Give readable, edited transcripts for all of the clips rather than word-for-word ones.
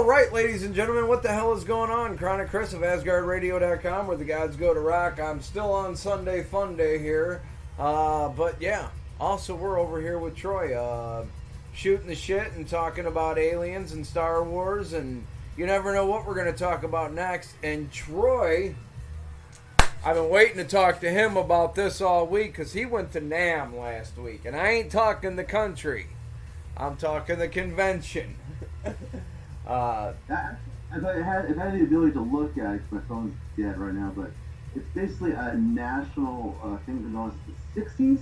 All right, ladies and gentlemen, what the hell is going on? Chronic Chris of AsgardRadio.com, where the gods go to rock. I'm still on Sunday Fun Day here. But yeah, also we're over here with Troy, shooting the shit and talking about aliens and Star Wars, and you never know what we're going to talk about next. And Troy, I've been waiting to talk to him about this all week because he went to NAMM last week. And I ain't talking the country, I'm talking the convention. If I had the ability to look at it, 'cause my phone's dead right now, but it's basically a national thing from the 60s,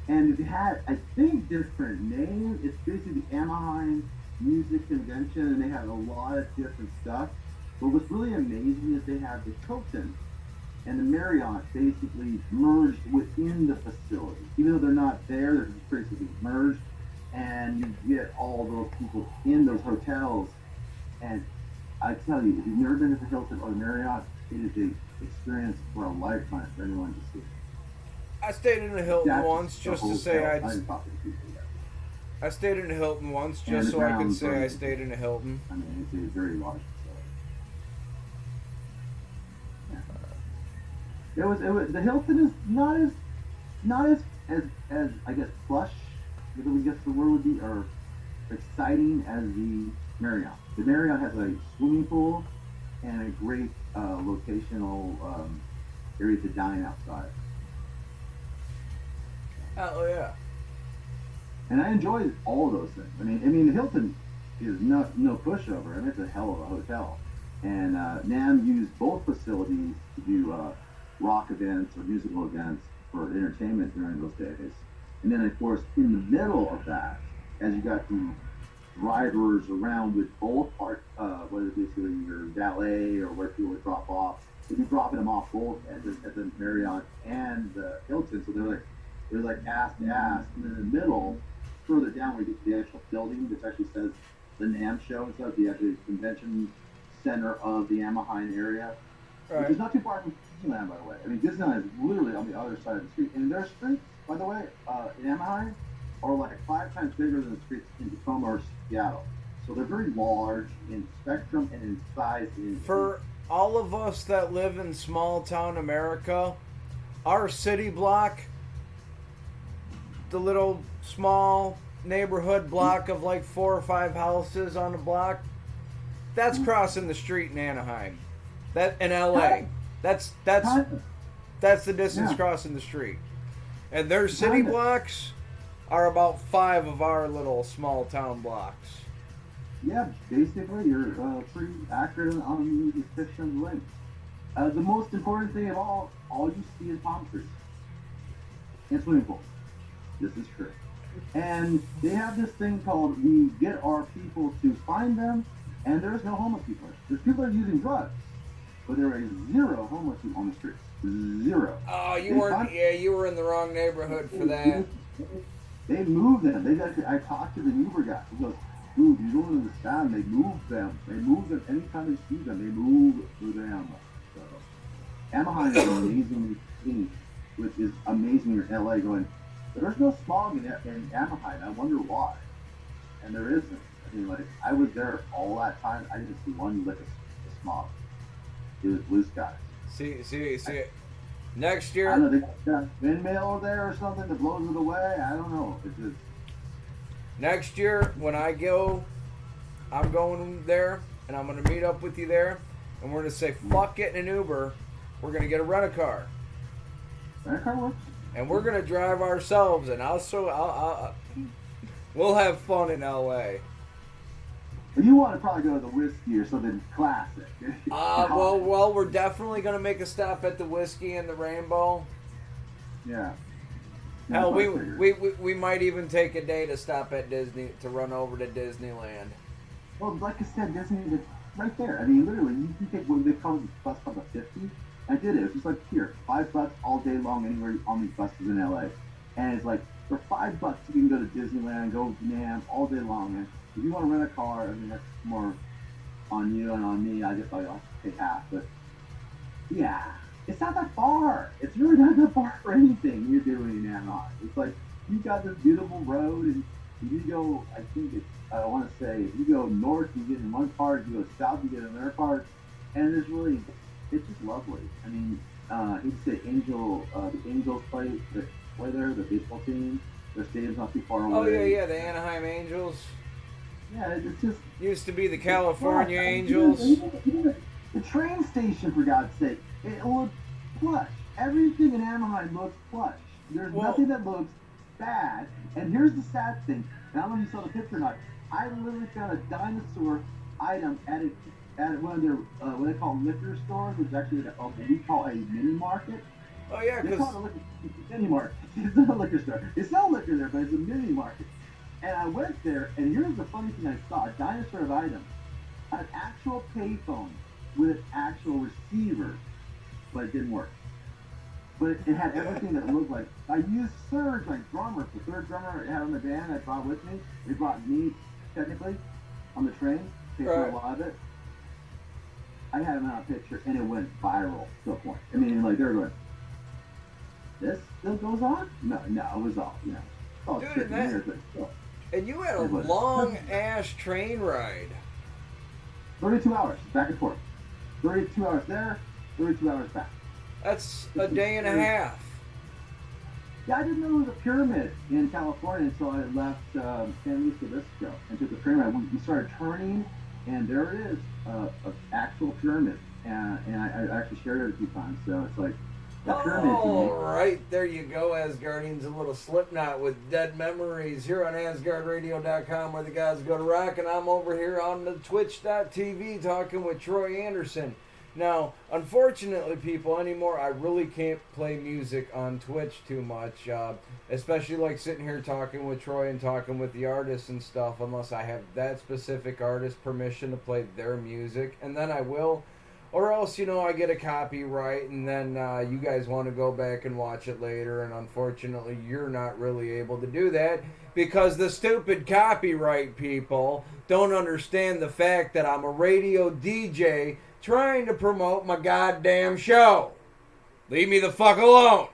and it had, I think, different names. It's basically the Anaheim Music Convention, and they have a lot of different stuff. But what's really amazing is they have the Hilton and the Marriott basically merged within the facility. Even though they're not there, they're just basically merged, and you get all those people in those hotels. And I tell you, if you've never been to the Hilton or the Marriott, it is an experience for a lifetime for anyone to see. I stayed in a Hilton That's once the just to hotel. say I didn't talk to people yet. I stayed in a Hilton once And just the so I can grounds say are- I stayed in a Hilton. I mean, it's a very large facility. Yeah. It was the Hilton is not as I guess plush, if we guess the word would be, or exciting as the Marriott. The Marriott has a swimming pool and a great locational area to dine outside. Oh yeah. And I enjoyed all of those things. I mean, the Hilton is no pushover. I mean, it's a hell of a hotel. And NAMM used both facilities to do rock events or musical events for entertainment during those days. And then, of course, in the middle of that, as you got the drivers around with both whether basically your valet or where people would drop off, they'd be dropping them off both at the Marriott and the Hilton. So they're like ass to ass. And then in the middle, further down where you get to the actual building, which actually says the NAMM show and stuff, the actual convention center of the Anaheim area, which is not too far from Disneyland, by the way. I mean, Disneyland is literally on the other side of the street. And their streets, by the way, in Anaheim, are like 5 times bigger than the streets in Tacoma or Seattle. So they're very large in spectrum and in size. For all of us that live in small town America, our city block, the little small neighborhood block of like 4 or 5 houses on the block, that's crossing the street in Anaheim. That in LA. That's the distance crossing the street. And their city blocks are about 5 of our little small town blocks. Yeah, basically, you're pretty accurate on the description of the link. The most important thing of all you see is palm trees and swimming pools. This is true. And they have this thing called we get our people to find them, and there's no homeless people. There's people that are using drugs, but there are 0 homeless people on the streets. 0. Oh, you were in the wrong neighborhood for that. They move them. I talked to the Uber guy. He goes, dude, you don't understand. They move them. Anytime they see them, they move them. So, Anaheim is amazingly clean, which is amazing. You're in LA going, there's no smog in Anaheim. I wonder why. And there isn't. I mean, like, I was there all that time. I didn't see one lick of smog. It was blue skies. See. Next year, I don't know, they got a windmill there or something that blows it away. I don't know. It's just... Next year, when I go, I'm going there, and I'm going to meet up with you there, and we're going to say, fuck getting an Uber. We're going to get a rent-a-car. Rent-a-car works. And we're going to drive ourselves, and we'll have fun in L.A. But you want to probably go to the whiskey or something classic. Well, we're definitely going to make a stop at the Whiskey and the Rainbow. Yeah. Hell, we might even take a day to stop at Disney, to run over to Disneyland. Well, like I said, Disney is right there. I mean, literally, you can take what they call the bus stop of 50. I did it. It's just like, here, $5 all day long anywhere on these buses in LA. And it's like, for $5 you can go to Disneyland, go to NAMM all day long. And if you want to rent a car, I mean, that's more on you and on me. I guess I'll pay half. But, yeah, it's not that far. It's really not that far for anything you're doing in Anaheim. It's like, you've got this beautiful road, and If you go, I think it's, I want to say, if you go north, you get in one part. You go south, you get in another part. And there's really, it's just lovely. I mean, he'd say the Angels play there, the baseball team. Their stadium's not too far away. Oh yeah, the Anaheim Angels. Yeah, it's just Used to be the California Angels. Even the train station, for God's sake, it looked plush. Everything in Anaheim looks plush. There's nothing that looks bad. And here's the sad thing. I don't know if you saw the picture or not. I literally found a dinosaur item at one of their what they call liquor stores, which is actually what we call a mini market. Oh yeah, They because call it a mini market. It's not a liquor store. They sell liquor there, but it's a mini market. And I went there, and here's the funny thing I saw: a dinosaur of item, an actual payphone with an actual receiver, but it didn't work. But it had everything that looked like. I used Surge, my drummer, the third drummer I had on the band. I brought with me. They brought me technically on the train. Paid for a lot of it. I had him on a picture, and it went viral to a point. I mean, like they were going, "This still goes on?" No, it was all all Dude, 50 years, but still. And you had a long ass train ride. 32 hours back and forth. 32 hours there, 32 hours back. That's a day and a half. Yeah, I didn't know there was a pyramid in California until I left San Luis Obispo and took the train ride. We started turning, and there it is, an actual pyramid. And I actually shared it a few times. So it's like, that pyramid. All right, there you go, Asgardians. A little Slipknot with Dead Memories here on AsgardRadio.com, where the guys go to rock. And I'm over here on the Twitch.tv talking with Troy Anderson. Now, unfortunately, people, anymore, I really can't play music on Twitch too much, especially like sitting here talking with Troy and talking with the artists and stuff, unless I have that specific artist permission to play their music, and then I will. Or else, I get a copyright, and then you guys want to go back and watch it later, and unfortunately, you're not really able to do that because the stupid copyright people don't understand the fact that I'm a radio DJ trying to promote my goddamn show. Leave me the fuck alone.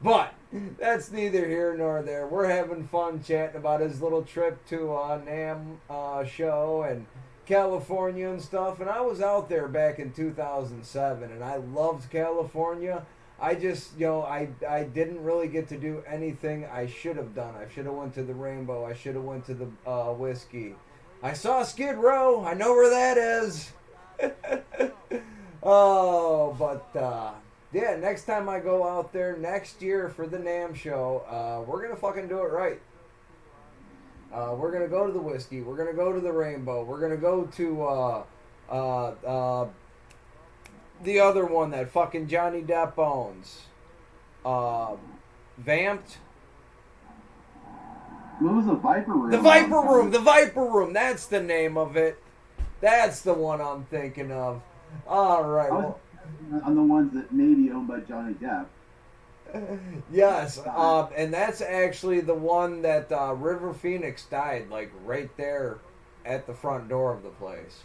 But that's neither here nor there. We're having fun chatting about his little trip to NAMM show and California and stuff. And I was out there back in 2007, and I loved California. I just, I didn't really get to do anything I should have done. I should have went to the Rainbow. I should have went to the Whiskey. I saw Skid Row. I know where that is. Yeah, next time I go out there next year for the NAMM show, we're gonna fucking do it right. We're gonna go to the Whiskey. We're gonna go to the Rainbow. We're gonna go to the other one that fucking Johnny Depp owns. Vamped. What was the Viper Room? The Viper Room. The Viper Room. That's the name of it. That's the one I'm thinking of. All right. Well, on the ones that may be owned by Johnny Depp. Yes, and that's actually the one that River Phoenix died, like right there at the front door of the place.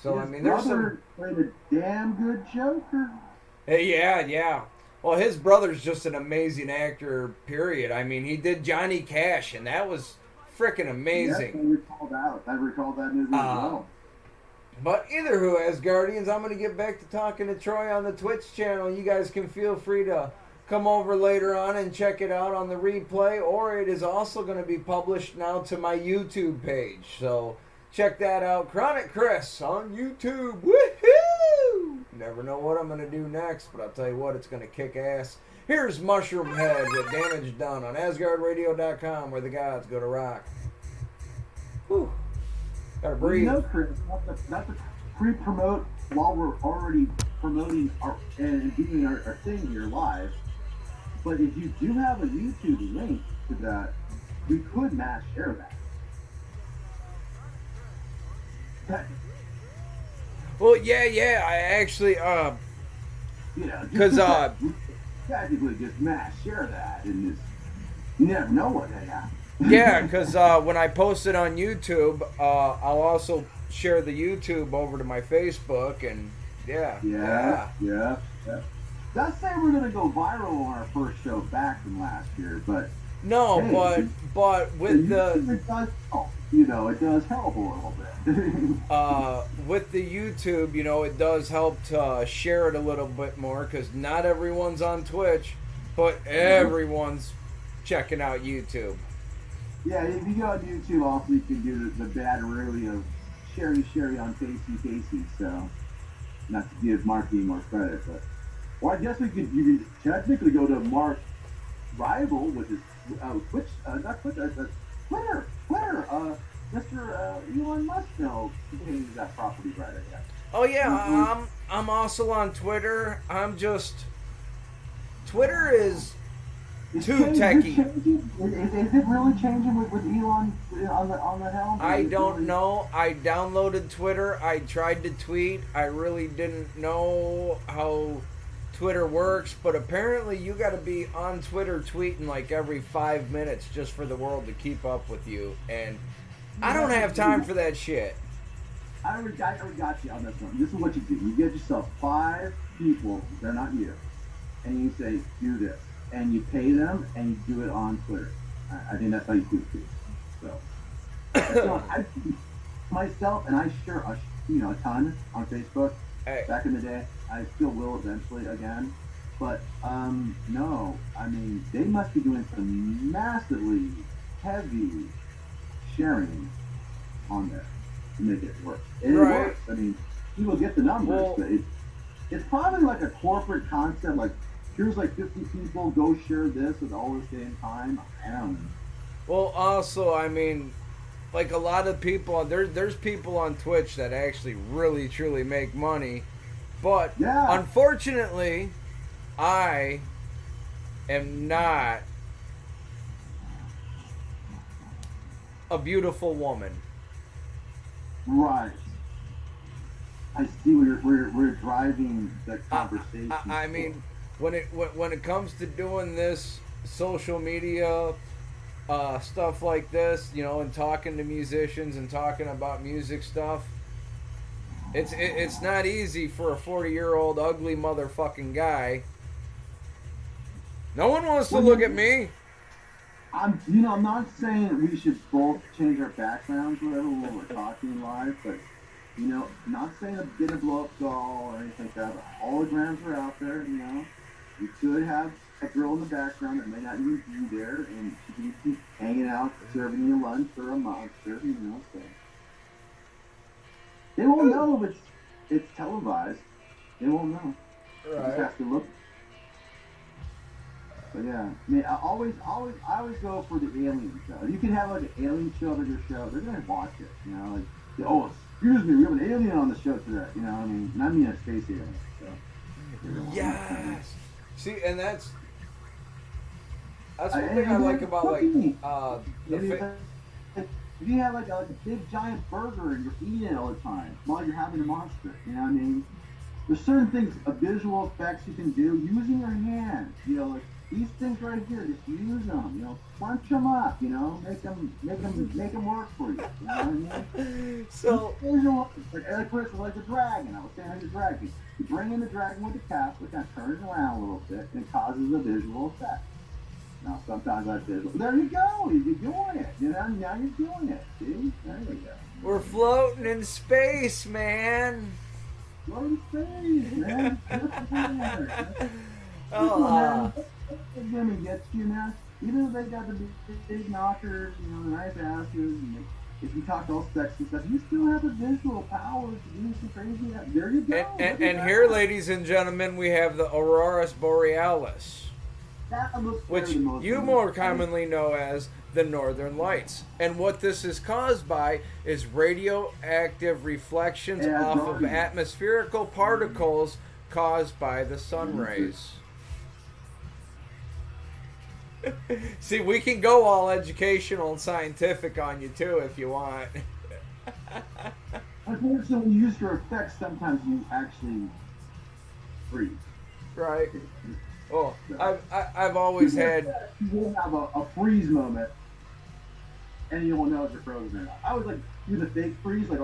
So His I mean, there's some. Played a damn good Joker. Yeah. Well, his brother's just an amazing actor. Period. I mean, he did Johnny Cash, and that was freaking amazing. Yes, I recalled that movie as well. But either who, Asgardians, I'm going to get back to talking to Troy on the Twitch channel. You guys can feel free to come over later on and check it out on the replay, or it is also going to be published now to my YouTube page. So check that out. Chronic Chris on YouTube. Woohoo! Never know what I'm going to do next, but I'll tell you what, it's going to kick ass. Here's Mushroom Head with Damage Done on AsgardRadio.com, where the gods go to rock. Whew. Gotta breathe. Chris, not to pre-promote while we're already promoting and doing our thing here live, but if you do have a YouTube link to that, we could mass share that. Well, yeah, I actually, because, technically just mass share that, and just, you never know what they have. Yeah, because when I post it on YouTube, I'll also share the YouTube over to my Facebook, and yeah. Let's say we're going to go viral on our first show back from last year, but No, hey, but with the it does help. You know, it does help a little bit. with the YouTube, you know, it does help to share it a little bit more because not everyone's on Twitch, but everyone's checking out YouTube. Yeah, if you go on YouTube, also you can do the bad really of Sherry on Casey. So, not to give Marky more credit, but well, I guess you could technically go to Mark's rival, which is Twitch, not Twitch, Twitter. Mr. Elon Musk, no, he can't use that property right, I guess. Oh yeah, Mm-mm. I'm also on Twitter. Twitter is too Is it techie. changing? Is it really changing with Elon on the helm? I Is it don't really? know. I downloaded Twitter. I tried to tweet. I really didn't know how Twitter works, but apparently you got to be on Twitter tweeting like every 5 minutes just for the world to keep up with you. And I You don't have to have do time that. for that shit. I already got you on this one. This is what you do. You get yourself 5 people, they're not you, and you say, do this. And you pay them, and you do it on Twitter. I think that's how you do it, too. So, that's not, I myself, and I share a ton on Facebook. Hey, Back in the day, I still will eventually again. But, no, I mean, they must be doing some massively heavy sharing on there to make it work. And it right. works. I mean, people get the numbers, Well, but it's probably like a corporate concept. Like, here's like 50 people, go share this at all the same time. I don't know. well, also, I mean, like a lot of people, there's people on Twitch that actually really truly make money, but Yeah, unfortunately, I am not a beautiful woman. right. I see where you're driving the I, conversation I for. mean, when it comes to doing this social media stuff like this, you know, and talking to musicians and talking about music stuff, it's not easy for a 40-year-old ugly motherfucking guy. No one wants to Well, look at me. I'm not saying we should both change our backgrounds, or whatever, when we're talking live, but not saying I'm gonna blow up doll or anything like that, but holograms are out there, You could have a girl in the background that may not even be there, and she could be hanging out, serving you lunch or a monster. So they won't know if it's televised. They won't know. You just Right. have to look. But yeah, I mean, I always go for the alien show. If you can have like an alien show on your show, they're gonna watch it. Like, oh, excuse me, we have an alien on the show today. You know, what I mean, and I mean a space alien. So they're gonna watch it. Yes. See, and that's one thing I And like they're about like cooking. the Maybe if you have like a big giant burger and you're eating it all the time while you're having a monster, you know what I mean? There's certain things, visual effects you can do using your hands. Like these things right here, just use them. Crunch them up. Make them work for you. You know what I mean? Just so visual, like for instance, like the dragon. I was saying, like the dragon. You bring in the dragon with the cap, it kind of turns around a little bit, and it causes a visual effect. Now, sometimes I visual. There you go. You're doing it. Now you're doing it. See? There you go. we're floating in space, man. What do you say, man? Just there. Oh, People, man, they're gonna get you, man. Even if they got the big knockers, the nice asses, and if you talk all sex and stuff, you still have the visual power to do some crazy. There you go. Look at and here, that. ladies and gentlemen, we have the Aurora Borealis, That looks which better than most you movies. more commonly know as the Northern Lights. And what this is caused by is radioactive reflections Yeah, off of Jordan. atmospherical particles caused by the sun rays. See, we can go all educational and scientific on you too if you want. Unfortunately, when you use your effects, sometimes you actually freeze. Right. Oh, So, I've always had. you will have a freeze moment, and you will know if you're frozen or not. I was like, do the fake freeze, like,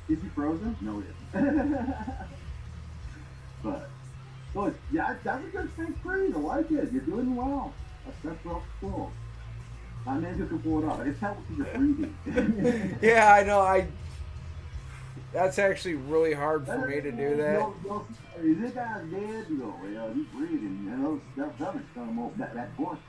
is he frozen? No, he isn't. But, so yeah, that's a good fake freeze. I like it. You're doing well. That's real cool. Not many people can pull it off. I can tell she's just breathing. Yeah, I know. That's actually really hard for me to do that. Is this guy's dead? You go, well, he's breathing. And those stomach's coming off that portion.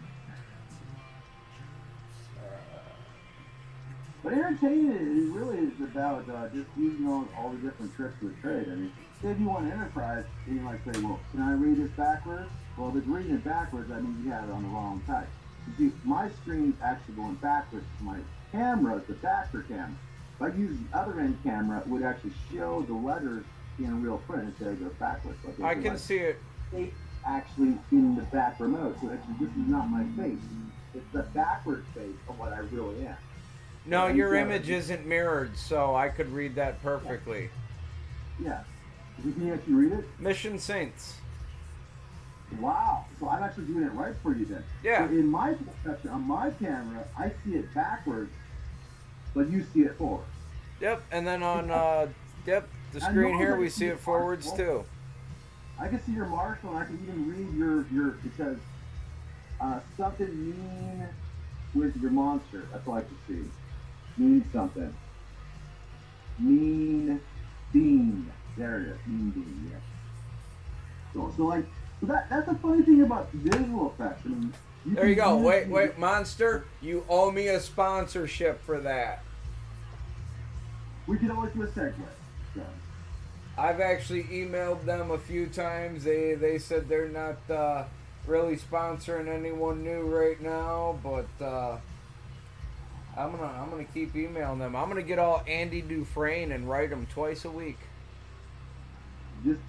But entertaining it really is about just using all the different tricks of the trade. I mean, if you want enterprise, then you might say, well, can I read this backwards? Well, if it's reading it backwards, that means you have it on the wrong type. You see, my screen's actually going backwards. My camera is the backer camera. If I use the other end camera, it would actually show the letters in real print instead of go backwards. I can see it. Face actually in the back remote. So actually, this is not my face. It's the backwards face of what I really am. No, your image isn't mirrored, so I could read that perfectly. Yeah. Can you actually read it? Mission Saints. Wow. So I'm actually doing it right for you then. Yeah. So in my perception, on my camera, I see it backwards, but you see it forward. Yep, and then on the screen here we see it forwards too. I can see your marshal, and I can even read your it says something mean with your monster. That's all I can see. Mean something. Mean bean. There it is. Mean bean. Yeah. So that's the funny thing about visual effects. I mean, there you go. Wait, Monster. You owe me a sponsorship for that. We can always do a segue. So. I've actually emailed them a few times. They said they're not really sponsoring anyone new right now, but I'm gonna keep emailing them. I'm gonna get all Andy Dufresne and write them twice a week.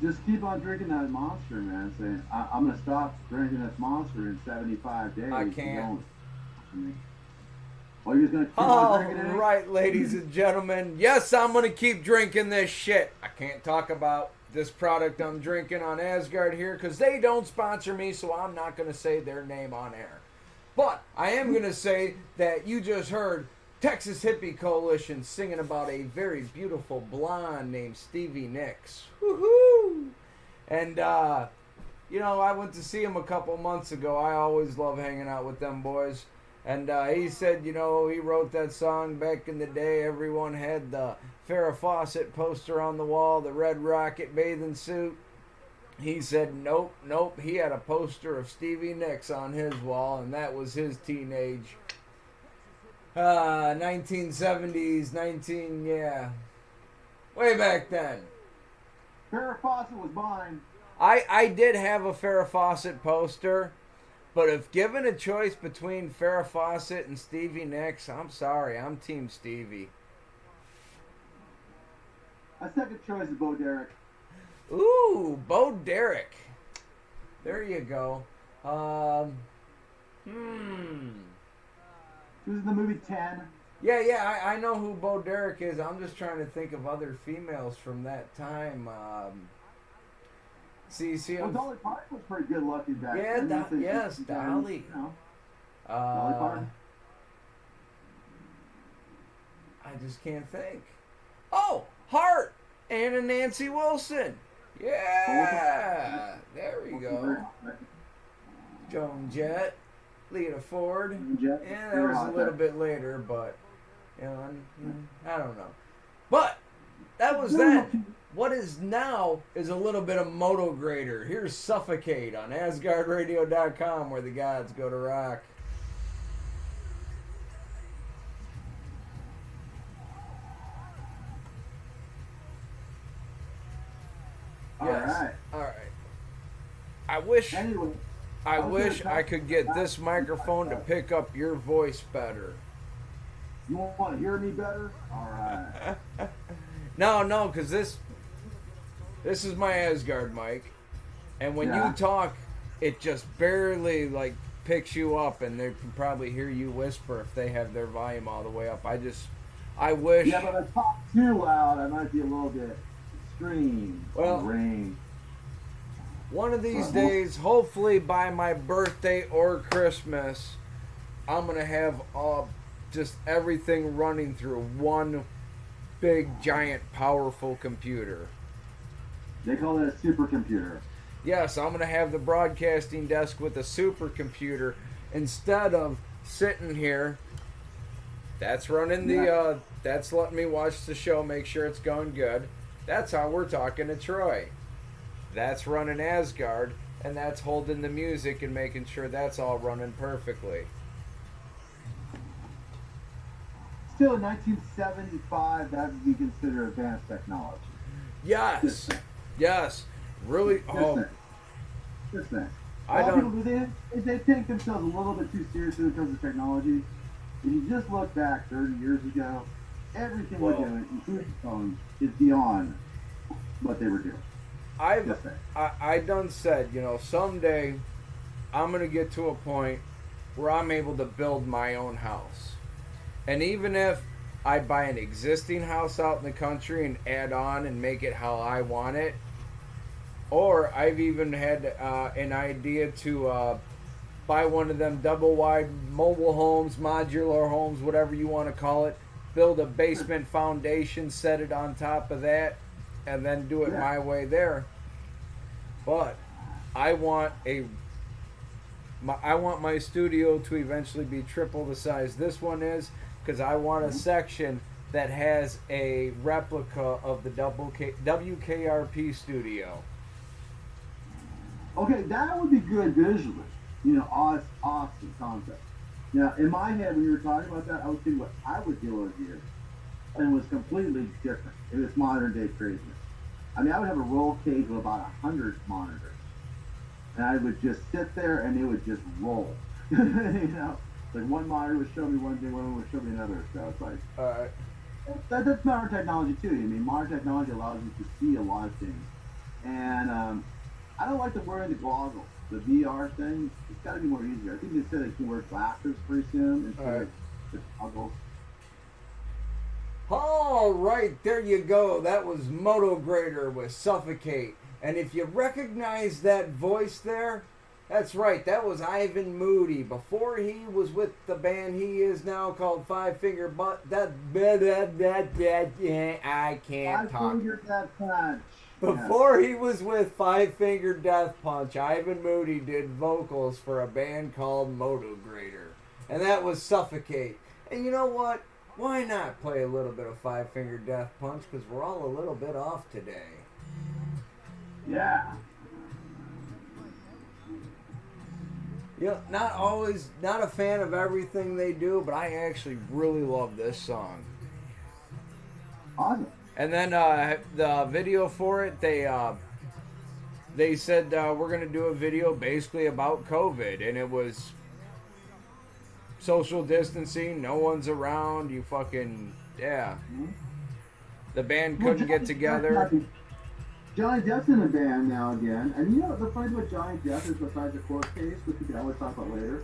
Just keep on drinking that monster, man. Saying I'm gonna stop drinking this monster in 75 days. I can't. Oh, you're just gonna keep on drinking it? Right, ladies and gentlemen. Yes, I'm gonna keep drinking this shit. I can't talk about this product I'm drinking on Asgard here because they don't sponsor me, so I'm not gonna say their name on air. But I am gonna say that you just heard Texas Hippie Coalition singing about a very beautiful blonde named Stevie Nicks. Woohoo! And, I went to see him a couple months ago. I always love hanging out with them boys. And he said, he wrote that song back in the day. Everyone had the Farrah Fawcett poster on the wall, the Red Rocket bathing suit. He said, nope. He had a poster of Stevie Nicks on his wall, and that was his teenage 1970s, way back then. Farrah Fawcett was mine. I did have a Farrah Fawcett poster, but if given a choice between Farrah Fawcett and Stevie Nicks, I'm sorry, I'm Team Stevie. My second choice is Bo Derek. Ooh, Bo Derek. There you go. He was in the movie 10. Yeah, I know who Bo Derek is. I'm just trying to think of other females from that time. Well, Dolly Parton was pretty good looking back then. Yes, Dolly. Dolly Parton. I just can't think. Oh, Hart! Anna Nancy Wilson. Yeah, there we go. Joan Jett, Lita Ford. Yeah, that was a little bit later, but I don't know. But that was then. What is now is a little bit of Moto Grader. Here's Suffocate on AsgardRadio.com, where the gods go to rock. Yes. All right. I wish I could get this microphone to pick up your voice better. You want to hear me better? All right. No, because this is my Asgard mic, and when you talk, it just barely picks you up, and they can probably hear you whisper if they have their volume all the way up. I wish. Yeah, but if I talk too loud, I might be a little bit extreme. Well, one of these days, hopefully by my birthday or Christmas, I'm gonna have just everything running through one big, giant, powerful computer. They call it a supercomputer. Yes, I'm going to have the broadcasting desk with a supercomputer, instead of sitting here. That's running the, that's letting me watch the show, make sure it's going good. That's how we're talking to Troy. That's running Asgard, and that's holding the music and making sure that's all running perfectly. Still, in 1975, that would be considered advanced technology. Yes. Yes. Really? Oh. Just saying. I People don't. do they take themselves a little bit too seriously in terms of technology. If you just look back 30 years ago, everything we're doing, including phones, is beyond what they were doing. I done said, you know, someday I'm gonna get to a point where I'm able to build my own house, and even if I buy an existing house out in the country and add on and make it how I want it, or I've even had an idea to buy one of them double wide mobile homes, modular homes, whatever you want to call it, build a basement foundation, set it on top of that, and then do it my way there. But I want my studio to eventually be triple the size this one is, because I want a section that has a replica of the WKRP studio. Okay, that would be good visually. You know, awesome concept. Now, in my head, when you were talking about that, I was thinking what I would do over here, and it was completely different. It was modern day craziness. I mean, I would have a roll cage of about 100 monitors, and I would just sit there, and it would just roll. You know, like one monitor would show me one thing, one would show me another. So it's like, that's modern technology too. I mean, modern technology allows you to see a lot of things, and I don't like the wearing the goggles. The VR thing, it's got to be more easier. I think they said they can wear glasses pretty soon instead of the goggles. All right, there you go. That was Moto Grader with Suffocate. And if you recognize that voice there, that's right. That was Ivan Moody. Before he was with the band he is now called Five Finger Butt. I can't talk. Five Finger Death Punch. Before he was with Five Finger Death Punch, Ivan Moody did vocals for a band called Moto Grader. And that was Suffocate. And you know what? Why not play a little bit of Five Finger Death Punch? Because we're all a little bit off today. Yeah. You know, not a fan of everything they do, but I actually really love this song. Awesome. And then the video for it, they said we're going to do a video basically about COVID, and it was social distancing, no one's around, you fucking, The band couldn't get together. Johnny Depp's in a band now again, and you know the funny thing with Johnny Depp is, besides the court case, which we can always talk about later,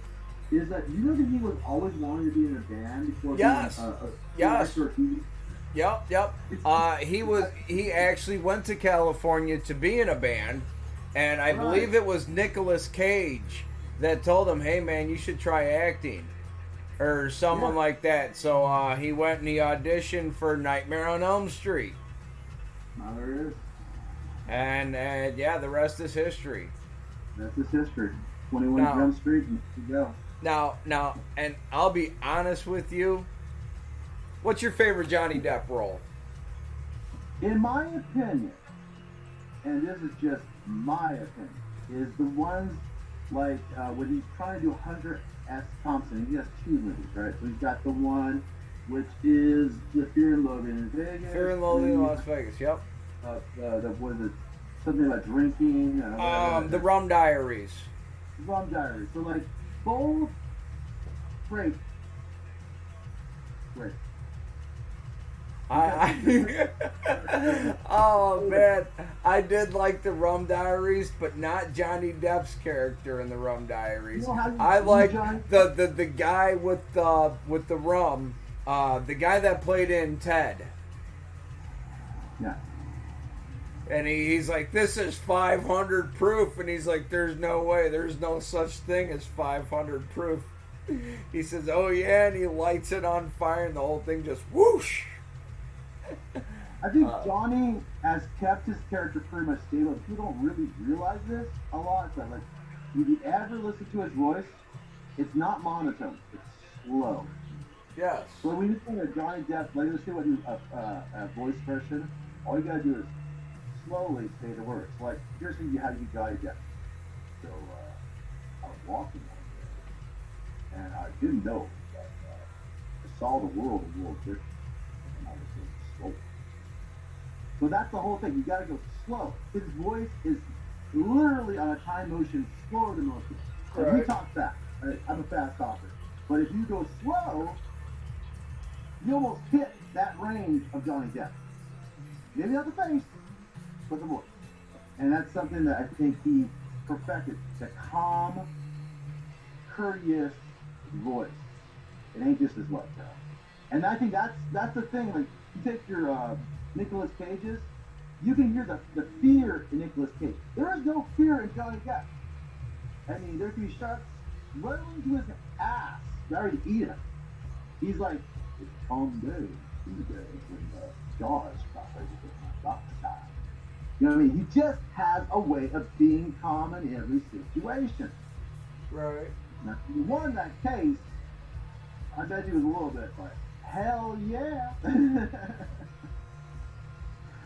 is that you know that he was always wanting to be in a band before being a actor or TV. Yep. He actually went to California to be in a band, and I believe it was Nicolas Cage that told him, "Hey man, you should try acting," or someone like that. So he went and he auditioned for Nightmare on Elm Street. Now there it is. And the rest is history. That's his history. 21 Jump Street, and you go. Now, and I'll be honest with you. What's your favorite Johnny Depp role? In my opinion, and this is just my opinion, is the ones like when he's trying to do Hunter S. Thompson. He has two movies, right? So he's got the one which is the Fear and Loathing in Vegas. Fear and Loathing in Las Vegas. Yep. Was it something about drinking? The Rum Diaries. Rum Diaries. So like both great. Oh man, I did like the Rum Diaries, but not Johnny Depp's character in the Rum Diaries. I like the guy with the rum, the guy that played in Ted. Yeah. And he's like, this is 500 proof, and he's like, there's no way, there's no such thing as 500 proof. He says, oh yeah, and he lights it on fire, and the whole thing just whoosh. I think Johnny has kept his character pretty much stable. People don't really realize this a lot, but like, if you ever listen to his voice, It's not monotone. It's slow. Yes. So when you think of Johnny Depp, like let's say what you a voice version, all you gotta do is slowly say the words. Like here's how you Johnny Depp. So I was walking one day, and I didn't know that I saw the world a little different, and I was going slow. So that's the whole thing. You gotta go slow. His voice is literally on a time motion slower than most people. Like we Right. talk fast. Right? I'm a fast talker. But if you go slow, you almost hit that range of Johnny Depp. Maybe not the face, but the voice. And that's something that I think he perfected. The calm, courteous voice. It ain't just his luck, bro. And I think that's the thing. Like you take your Nicolas Cage's, you can hear the fear in Nicolas Cage. There is no fear in Johnny Depp. I mean, there's these shots right into his ass, ready to eat him. He's like, it's a calm day, Tuesday, when the jaws got ready to get my doctor time. You know what I mean? He just has a way of being calm in every situation. Right. Now, he won that case. I bet he was a little bit like, hell yeah.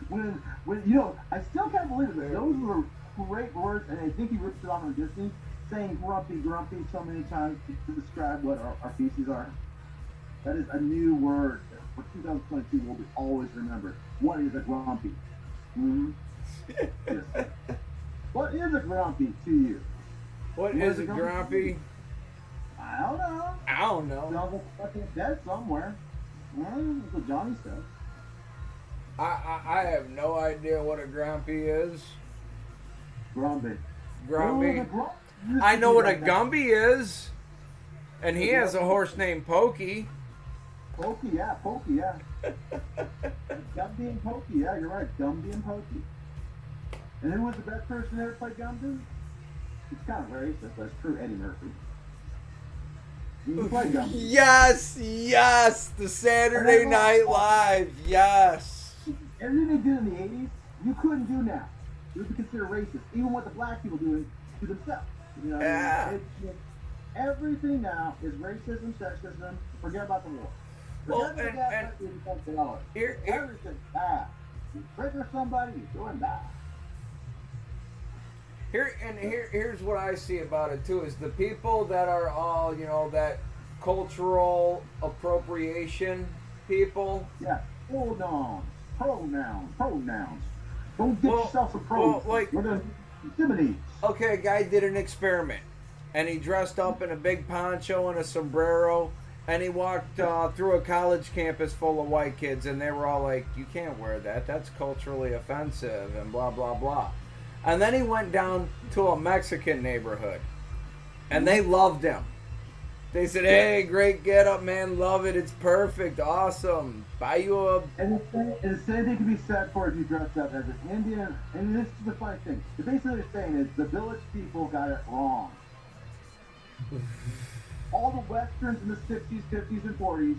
when you know, I still can't believe it. Those were great words, and I think he ripped it off on Disney, saying grumpy so many times to describe what our feces are. That is a new word for 2022. We'll always remember. What is a grumpy? Mm-hmm. Yes. What is a grumpy to you? What is a grumpy? I don't know. I don't know. Sounds fucking dead somewhere. Well, that's what Johnny said. I have no idea what a grumpy is. Grumpy. Grumpy. Oh, I know what a Gumby is. And he has a horse named Pokey. Pokey, yeah. Gumby and Pokey, yeah, you're right. Gumby and Pokey. And who was the best person that ever played Gumby? It's kind of racist, but it's true. Eddie Murphy. He played Gumby. Yes, the Saturday Night Live, yes. Everything they did in the 80s, you couldn't do now. It would be considered racist, even what the black people doing to themselves. You know, Yeah. Everything now is racism, sexism. Forget about the war. Well, Forget about here- everything's bad. You trigger somebody, you're doing bad. Here's what I see about it too: is the people that are all that cultural appropriation people. Yeah, pronouns. Don't get yourself some pronouns. like- We're gonna intimidate. Okay, a guy did an experiment, and he dressed up in a big poncho and a sombrero, and he walked through a college campus full of white kids, and they were all like, "You can't wear that. That's culturally offensive," and blah blah blah. And then he went down to a Mexican neighborhood, and they loved him. They said, "Hey, great get up, man. Love it. It's perfect. Awesome. Buy you a..." And the same thing can be said for if you dress up as an Indian. And this is the funny thing. The basically they're saying is the village people got it wrong. All the westerns in the 60s, 50s, and 40s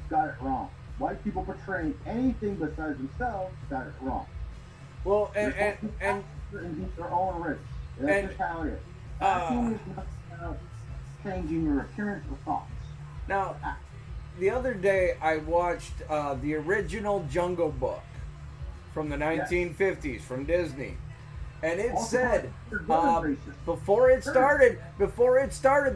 got it wrong. White people portraying anything besides themselves got it wrong. Well, and their own race. That's just how it is. Acting is not about changing your appearance or thoughts. now, the other day I watched the original Jungle Book from the 1950s from Disney, and it said before it started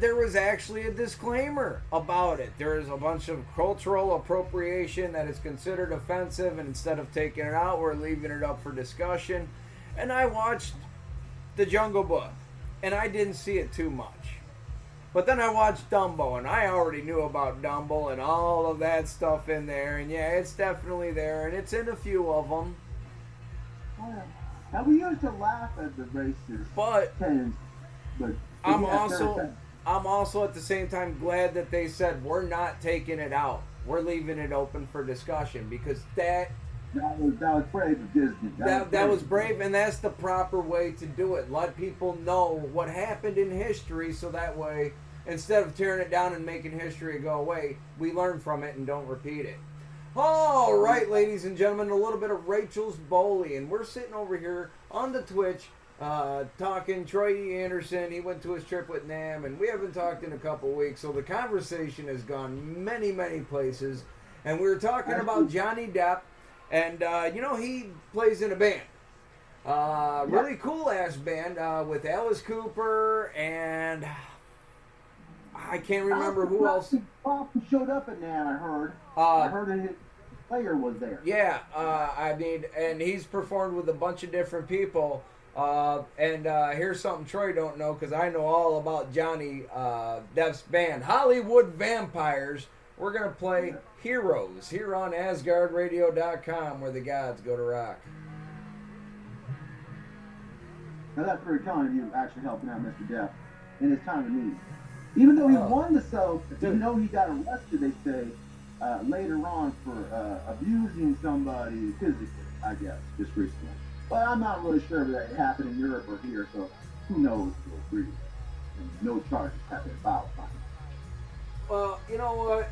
there was actually a disclaimer about it. There is a bunch of cultural appropriation that is considered offensive, and instead of taking it out, we're leaving it up for discussion. And I watched the Jungle Book, and I didn't see it too much. But then I watched Dumbo, and I already knew about Dumbo and all of that stuff in there. And yeah, it's definitely there, and it's in a few of them. Now we used to laugh at the racist But things, but I'm also at the same time glad that they said we're not taking it out. We're leaving it open for discussion, because that was brave of Disney. That was brave, and that's the proper way to do it. Let people know what happened in history, so that way, instead of tearing it down and making history go away, we learn from it and don't repeat it. All right, ladies and gentlemen, a little bit of Rachel's Bowley, and we're sitting over here on the Twitch talking Troy E. Anderson. He went to his trip with Nam, and we haven't talked in a couple weeks, so the conversation has gone many, many places. And we were talking about Johnny Depp, and he plays in a band. Really cool ass band with Alice Cooper and I can't remember who else. Who showed up at NAMM, I heard that his player was there. Yeah, and he's performed with a bunch of different people. And here's something Troy don't know because I know all about Johnny Depp's band, Hollywood Vampires. We're going to play Heroes here on AsgardRadio.com, where the gods go to rock. Now that's very kind of you actually helping out Mr. Depp in his time of need. Even though he won the soap, even though he got arrested, they say, later on for abusing somebody physically, I guess, just recently. But I'm not really sure if that happened in Europe or here, so who knows for real. No charges have been filed by him. Well, you know what?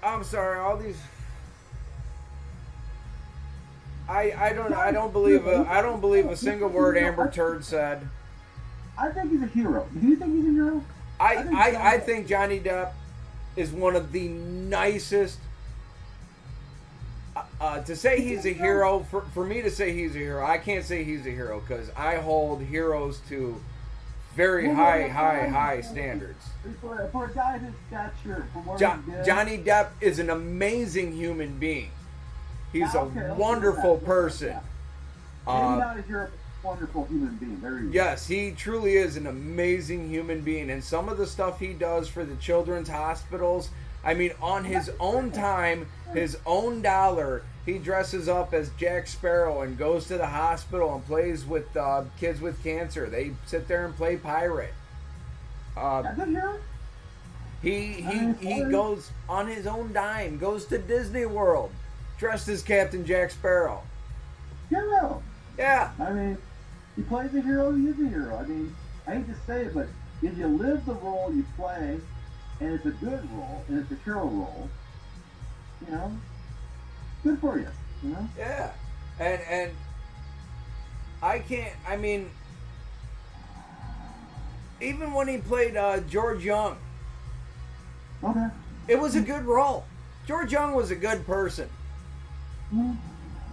I'm sorry, all these... I don't believe a single word Amber Turd said. I think he's a hero. Do you think he's a hero? I think Johnny Depp is one of the nicest. To say he's a hero, for me to say he's a hero, I can't say he's a hero because I hold heroes to very high standards. For a guy his stature, for what he did, Johnny Depp is an amazing human being. He's a wonderful person. Maybe not a hero, but a wonderful human being. There you go. Yes, he truly is an amazing human being. And some of the stuff he does for the children's hospitals, I mean, on his own time, his own dollar, he dresses up as Jack Sparrow and goes to the hospital and plays with kids with cancer. They sit there and play pirate. That's a hero? He goes on his own dime, goes to Disney World, dressed as Captain Jack Sparrow. Hero. Yeah. I mean, he plays a hero, he is a hero. I mean, I hate to say it, but if you live the role you play, and it's a good role, and it's a hero role, good for you, Yeah. And I can't, I mean, even when he played George Young, okay, it was a good role. George Young was a good person. Mm-hmm.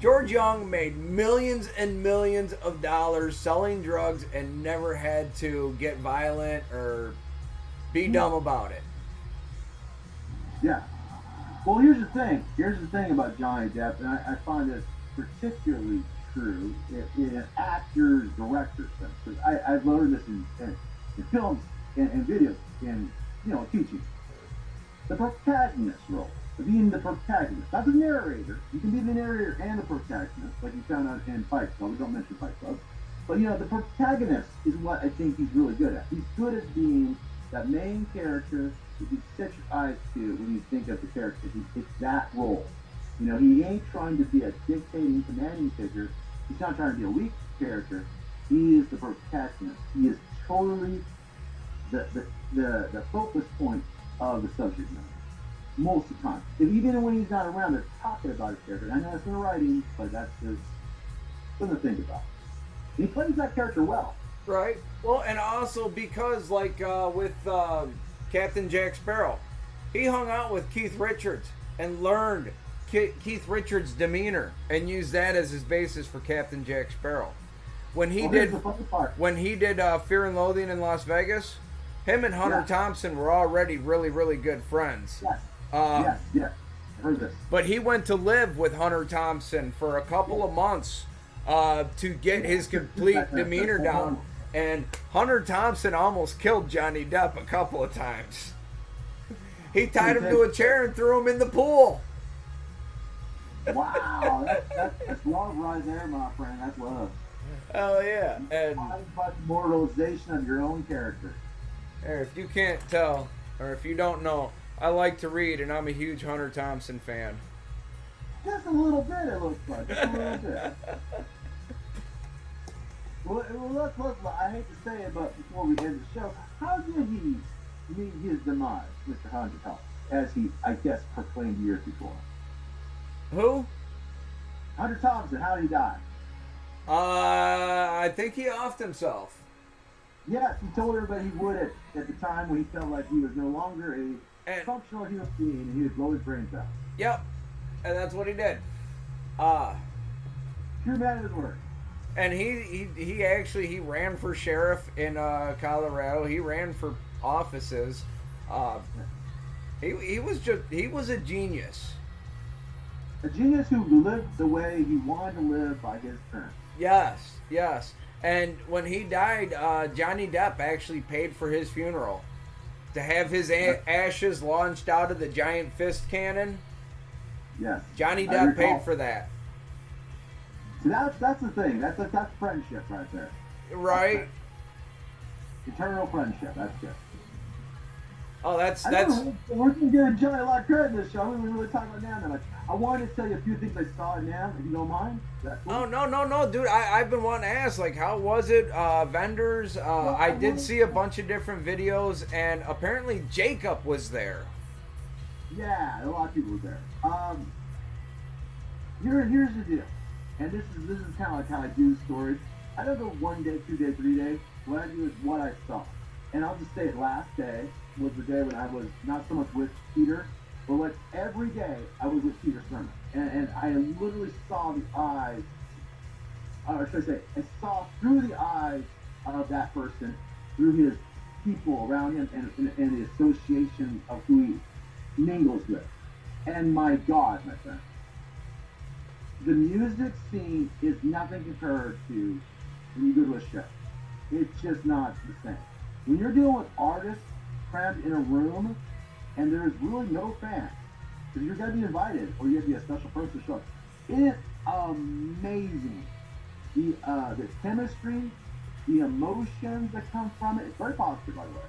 George Young made millions and millions of dollars selling drugs and never had to get violent or be dumb about it. Yeah. Well, here's the thing. Here's the thing about Johnny Depp, and I find this particularly true in an actor's director sense. Because I've learned this in films and videos, in teaching. The protagonist role. Being the protagonist, not the narrator. You can be the narrator and the protagonist, like you found out in Fight Club. We don't mention Fight Club. But, the protagonist is what I think he's really good at. He's good at being that main character that you set your eyes to when you think of the character. It's that role. He ain't trying to be a dictating, commanding figure. He's not trying to be a weak character. He is the protagonist. He is totally the focus point of the subject matter. Most of the time. Even when he's not around, they're talking about his character. I know it's in the writing, but that's just something to think about. And he plays that character well. Right. Well, and also because, with Captain Jack Sparrow, he hung out with Keith Richards and learned Keith Richards' demeanor and used that as his basis for Captain Jack Sparrow. When he did Fear and Loathing in Las Vegas, him and Hunter Thompson were already really, really good friends. Yes. Yes. I heard this. But he went to live with Hunter Thompson for a couple of months to get his complete demeanor down. And Hunter Thompson almost killed Johnny Depp a couple of times. He tied him to a chair and threw him in the pool. Wow, that's love right there, my friend. That's love. Oh yeah, and mortalization of your own character. If you can't tell, or if you don't know, I like to read, and I'm a huge Hunter Thompson fan. Just a little bit, it looks like. Just a little bit. Well, let's, I hate to say it, but before we end the show, how did he meet his demise, Mr. Hunter Thompson, as he, I guess, proclaimed years before? Who? Hunter Thompson, how did he die? I think he offed himself. Yes, he told everybody he would at the time when he felt like he was no longer a And functional human being and he would blow his brains out. yep, and that's what he did. Uh, True man of his word. and he actually he ran for sheriff in Colorado. He ran for offices. Uh, he was a genius. A genius who lived the way he wanted to live by his terms. Yes, yes. And when he died, Johnny Depp actually paid for his funeral to have his ashes launched out of the giant fist cannon. Yes. Johnny I Depp recall. paid for that. So that's the thing. That's friendship right there. Right? Eternal friendship. That's good. Oh, that's I know, we're gonna give Johnny a lot of credit in this show. We really talk about Nam that much. I wanted to tell you a few things I saw in Nam, if you don't mind. Is that cool? Oh no, dude! I've been wanting to ask, like, how was it? Vendors. I did see a bunch of different videos, and apparently Jacob was there. Yeah, a lot of people were there. Here's the deal, and this is kind of like how I do stories. I don't go 1 day, 2 day, 3 days. What I do is what I saw, and I'll just say it. Last day was the day when I was not so much with Peter, but like every day I was with Peter Sermon, and I literally saw the eyes, or should I say, I saw through the eyes of that person, through his people around him, and the association of who he mingles with. And my God, my friend, the music scene is nothing compared to when you go to a show. It's just not the same. When you're dealing with artists crammed in a room and there's really no fans, because you're going to be invited or you have to be a special person to show up, it is amazing. The chemistry, the emotions that come from it, it's very positive, by the way.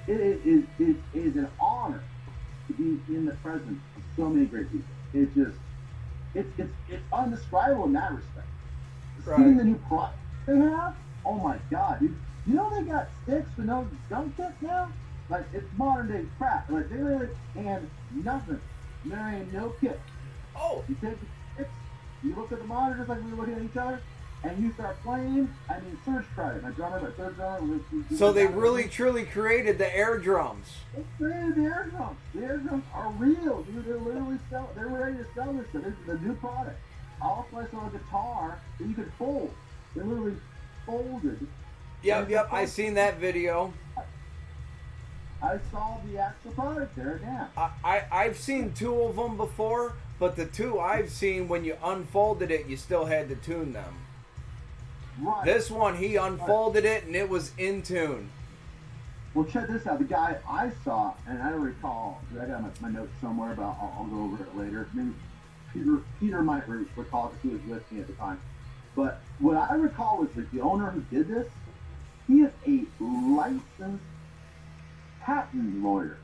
It is an honor to be in the presence of so many great people. It's undescribable in that respect. Right. Seeing the new product they have, oh my God, dude! You know they got sticks with no drum kit now. Like it's modern day crap. Like they really and nothing. There ain't no kit. Oh, You take the sticks, you look at the monitors like we were looking at each other, and you start playing. I mean, Serge tried it. My drummer, my third drummer. so they really truly created the air drums. They created the air drums. The air drums are real, dude. They're literally they're ready to sell this stuff. This is the new product. I'll play on a guitar that you can fold. They're literally folded. Yep. I seen that video. I saw the actual product there now. I've seen two of them before, but the two I've seen, when you unfolded it, you still had to tune them. Right. This one, he unfolded it and it was in tune. Well, check this out. The guy I saw, and I don't recall, I got my notes somewhere, but I'll go over it later. Maybe Peter might recall because he was with me at the time. But what I recall was that the owner who did this, he is a licensed patent lawyer.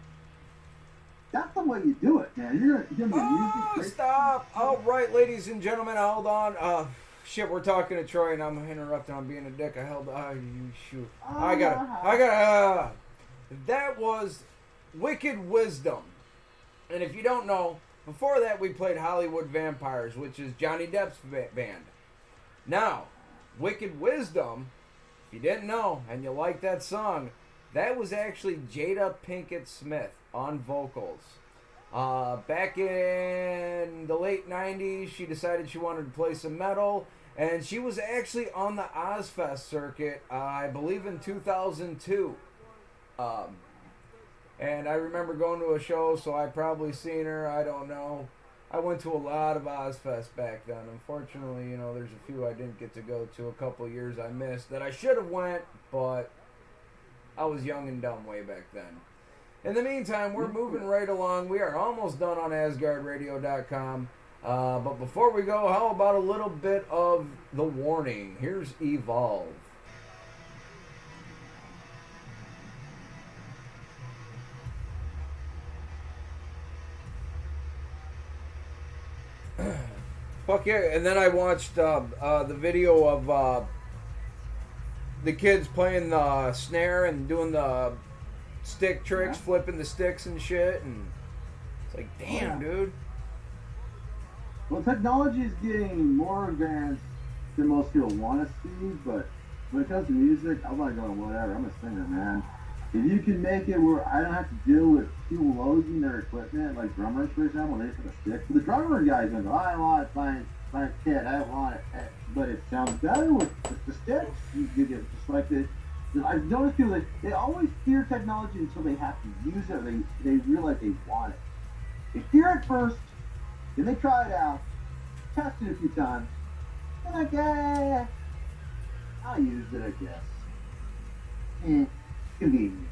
That's the way you do it, man. You're gonna Oh, music. stop! All right, ladies and gentlemen, hold on. Shit, we're talking to Troy, and I'm interrupting. I'm being a dick. You shoot. I gotta. That was Wicked Wisdom. And if you don't know, before that we played Hollywood Vampires, which is Johnny Depp's band. Now, Wicked Wisdom, if you didn't know, and you like that song, that was actually Jada Pinkett Smith on vocals. Back in the late 90s, she decided she wanted to play some metal, and she was actually on the Ozfest circuit, I believe in 2002. And I remember going to a show, so I probably seen her, I don't know. I went to a lot of Ozfest back then. Unfortunately, you know, there's a few I didn't get to go to, a couple years I missed that I should have went, but I was young and dumb way back then. In the meantime, we're moving right along. We are almost done on AsgardRadio.com. But before we go, how about a little bit of the warning? Here's Evolve. Fuck yeah. And then I watched the video of the kids playing the snare and doing the stick tricks, flipping the sticks and shit. And it's like, damn, dude. Well, technology is getting more advanced that most people want to see, but when it comes to music, I'm like going, whatever, I'm a singer, man. If you can make it where I don't have to deal with people loading their equipment, like drummers, for example, they put a stick. The drummer guy's gonna go, I want my kit, I want it. But it sounds better with the sticks. You get just like the. I've noticed people, they always fear technology until they have to use it, or they realize they want it. They fear it first, then they try it out, test it a few times, and like, I'll use it, I guess. Convenient.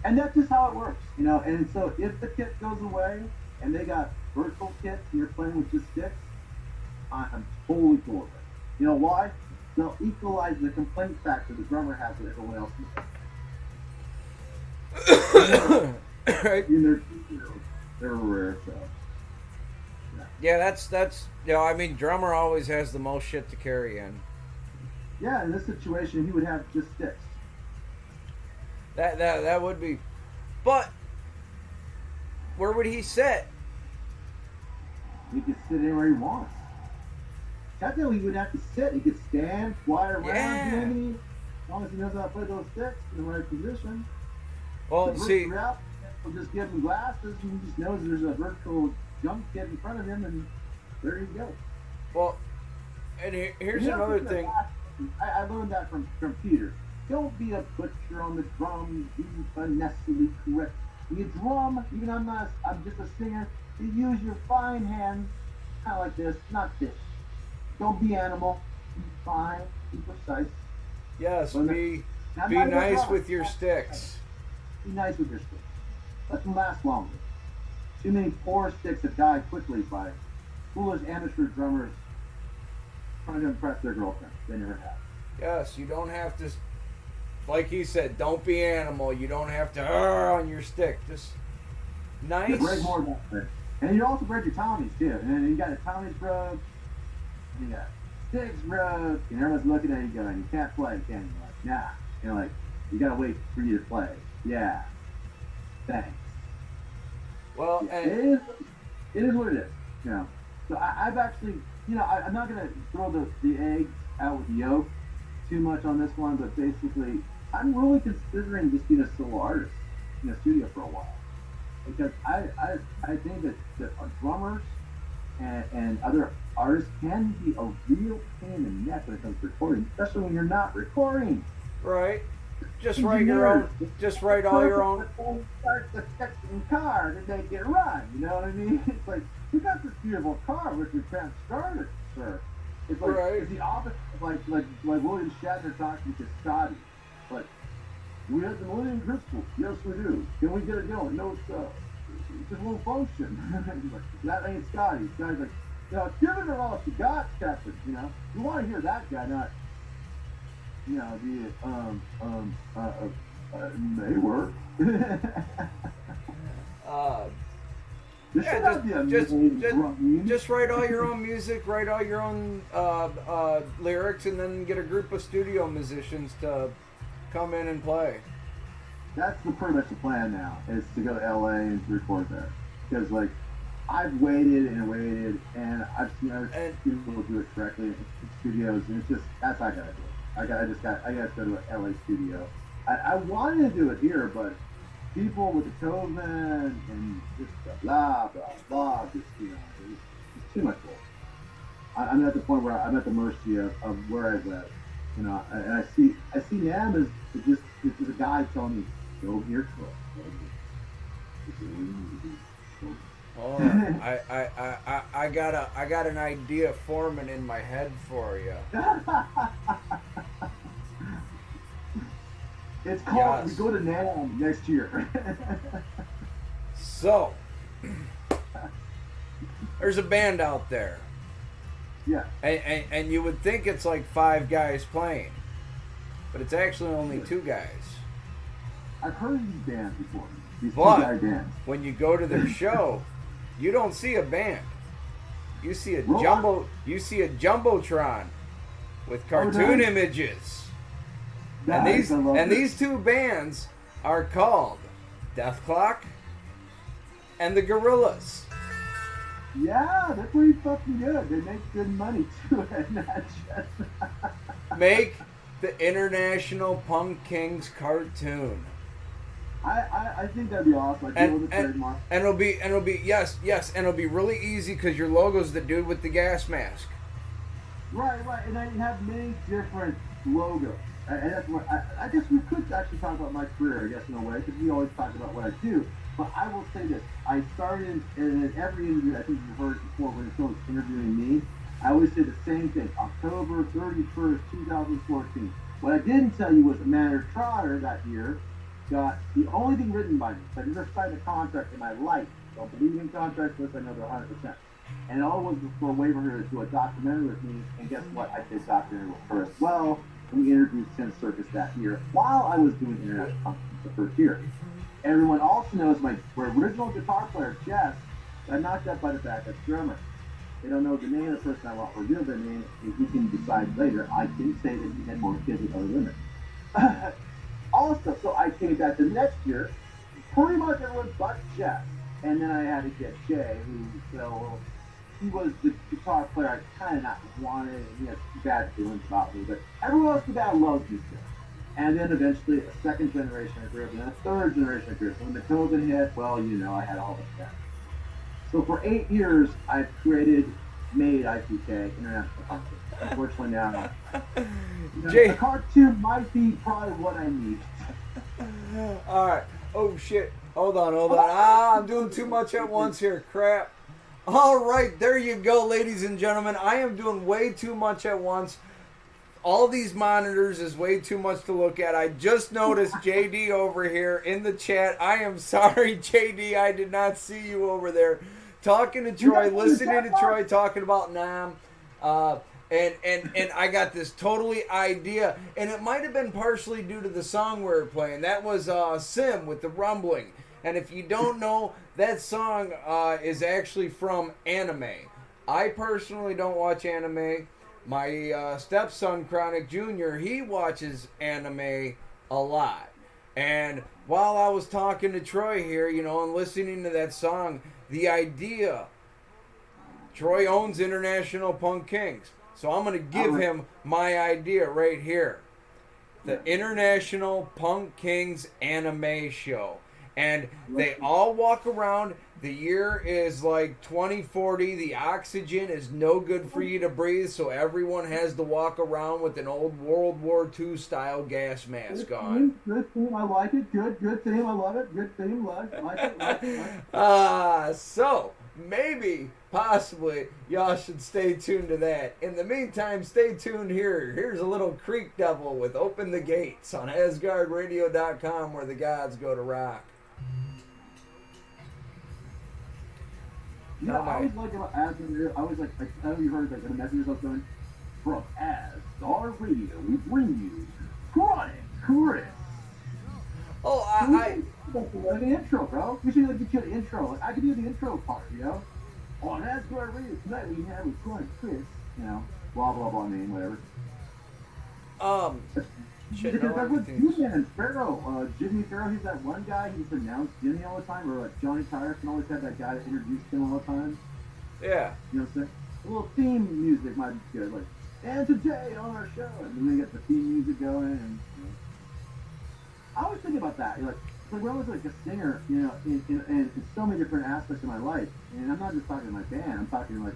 And that's just how it works, you know. And so if the kit goes away and they got virtual kits and you're playing with just sticks, I'm totally cool with it. You know why? They'll equalize the complaint factor the drummer has with everyone else. Right. They're rare, so. Yeah, that's you know, I mean, drummer always has the most shit to carry in. Yeah, in this situation, he would have just sticks. That would be, but where would he sit? He could sit anywhere he wants. Technically, he would have to sit. He could stand, fly around, maybe, as long as he knows how to play those sticks in the right position. Well, see, we'll just give him glasses, and he just knows there's a virtual jump kit in front of him, and there you go. Well, and here's another thing. I learned that from Peter. Don't be a butcher on the drums. Be unnecessarily correct. When you drum, even I'm just a singer. You use your fine hands, kind of like this, not this. Don't be animal. Be fine. Be precise. Yes, be nice with your sticks. Be nice with your sticks. Let them last longer. Too many poor sticks have died quickly by foolish amateur drummers trying to impress their girlfriend. They never have. Yes, you don't have to, like he said, don't be animal. You don't have to on your stick. Just nice. You break more than that. And you also break your Tommies too. And then you got a Tommies broke, you got sticks broke, and everyone's looking at you going, you can't play, can you? Like, nah. You know, like, you gotta wait for you to play. Yeah. Thanks. Well, yeah, and it is what it is. You know. So I've actually, you know, I'm not gonna throw the eggs out with the yolk too much on this one, but basically, I'm really considering just being a solo artist in a studio for a while, because I think that drummers and other artists can be a real pain in the neck when it comes to recording, especially when you're not recording. Right. Just write your own. Just write all your own. Start the second car to make it run. You know what I mean? It's like, we got this beautiful car, which we can't start it, sir. It's like, right. It's the opposite of like William Shatner talking to Scotty. Like, we have the Millennium Crystal. Yes, we do. Can we get it going? No, it's just won't function. Like, that ain't Scotty. Scotty's like, you know, give it all you got, Captain. You know, you want to hear that guy, not, you know, may work. Just write all your own music, write all your own lyrics, and then get a group of studio musicians to come in and play. That's pretty much the plan now, is to go to LA and record there. Because, like, I've waited, and I've seen other people do it correctly in studios, and it's just, that's how I gotta do it. I gotta go to an LA studio. I wanted to do it here, but people with the COVID and just blah, blah, blah, just, you know, it's too much work. I'm at the point where I'm at the mercy of where I live, you know, and I see Nam as just a guy telling me, go here first. Oh, I got an idea forming in my head for you. It's called, yes. We go to Nam next year. So, there's a band out there. Yeah. And you would think it's like 5 guys playing, but it's actually only 2 guys. I've heard of these bands before. These but 2-guy bands. When you go to their show, you don't see a band. You see a jumbotron with cartoon images. Nice. And these 2 bands are called Death Clock and the Gorillas. Yeah, they're pretty fucking good. They make good money too, and not just. Make the International Punk Kings cartoon. I think that'd be awesome. I deal And with the and trademark. and it'll be yes, and it'll be really easy because your logo's the dude with the gas mask. Right, right. And I have many different logos. And that's what I guess we could actually talk about my career, I guess, in a way, because we always talk about what I do. But I will say this. I started in every interview, I think you've heard before, when someone's interviewing me, I always say the same thing. October 31st, 2014. What I didn't tell you was Matter Trotter that year got the only thing written by me. So I never signed a contract in my life. Don't believe in contracts, unless I know they're 100%. And all it was for a waiver here to do a documentary with me. And guess what? I did documentary with her as well. And we introduced Sin Circus that year while I was doing International Punk the first year. Everyone also knows my original guitar player, Jess, got knocked up by the backup drummer. They don't know the name of the person I want to reveal their name, and he can decide later. I did say that he had more kids with other women. Also, so I came back the next year, pretty much everyone but Jess. And then I had to get Jay, who, well, he was the guitar player I kind of not wanted, and he had bad feelings about me, but everyone else in the band loved me still. And then eventually a second generation of group, and then a third generation of group. When the COVID hit, well, you know, I had all of that. So for 8 years, I've made I2K, International Punk. Unfortunately now, Jay, a cartoon might be probably what I need. all right. Oh shit. Hold on. Ah, I'm doing too much at once here. Crap. All right, there you go, ladies and gentlemen. I am doing way too much at once. All these monitors is way too much to look at. I just noticed JD over here in the chat. I am sorry, JD. I did not see you over there. Talking to Troy, listening to Troy talking about Nam. And I got this totally idea. And it might have been partially due to the song we were playing. That was Sim with the rumbling. And if you don't know, that song is actually from anime. I personally don't watch anime. My stepson, Chronic Jr., he watches anime a lot. And while I was talking to Troy here, you know, and listening to that song, the idea, Troy owns International Punk Kings. So I'm going to give him my idea right here. The International Punk Kings anime show. And they all walk around. The year is like 2040. The oxygen is no good for you to breathe, so everyone has to walk around with an old World War II style gas mask on. Good theme. I like it. Good theme. I love it. Good theme. Like it. So maybe, possibly, y'all should stay tuned to that. In the meantime, stay tuned here. Here's a little Creek Devil with Open the Gates on AsgardRadio.com, where the gods go to rock. You know, I always like about Asgard. I always like. I know you heard like the messages I was going from Asgard Radio. We bring you Chronic Chris. Oh, I like an intro, bro. We should like get you an intro. Like, I could do the intro part, you know. On Asgard Radio tonight we have with Chronic Chris. You know, blah blah blah name, whatever. Shit, Because no, that's what you and Farrell, Jimmy Farrell, he's that one guy, he just announced Jimmy all the time, or like Johnny Tyson always had that guy that introduced him all the time. Yeah. You know what I'm saying? A little theme music might be good, like, and today on our show, and then they get the theme music going, and, you know. I always think about that, like when I was like a singer, you know, in so many different aspects of my life, and I'm not just talking my band, I'm talking like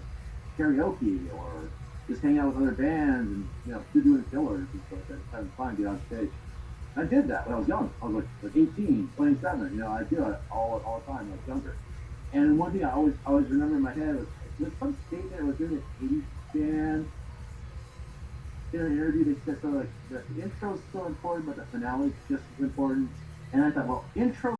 karaoke, or just hang out with other bands and, you know, doing fillers and stuff like that, having fun, get on stage. I did that when I was young. I was like 18, 27, you know, I do it all the time when I was younger. And one thing I always remember in my head was some statement I was doing an 80s band. In an interview, they said, so like, the intro's so important, but the finale's just as important. And I thought, well, intro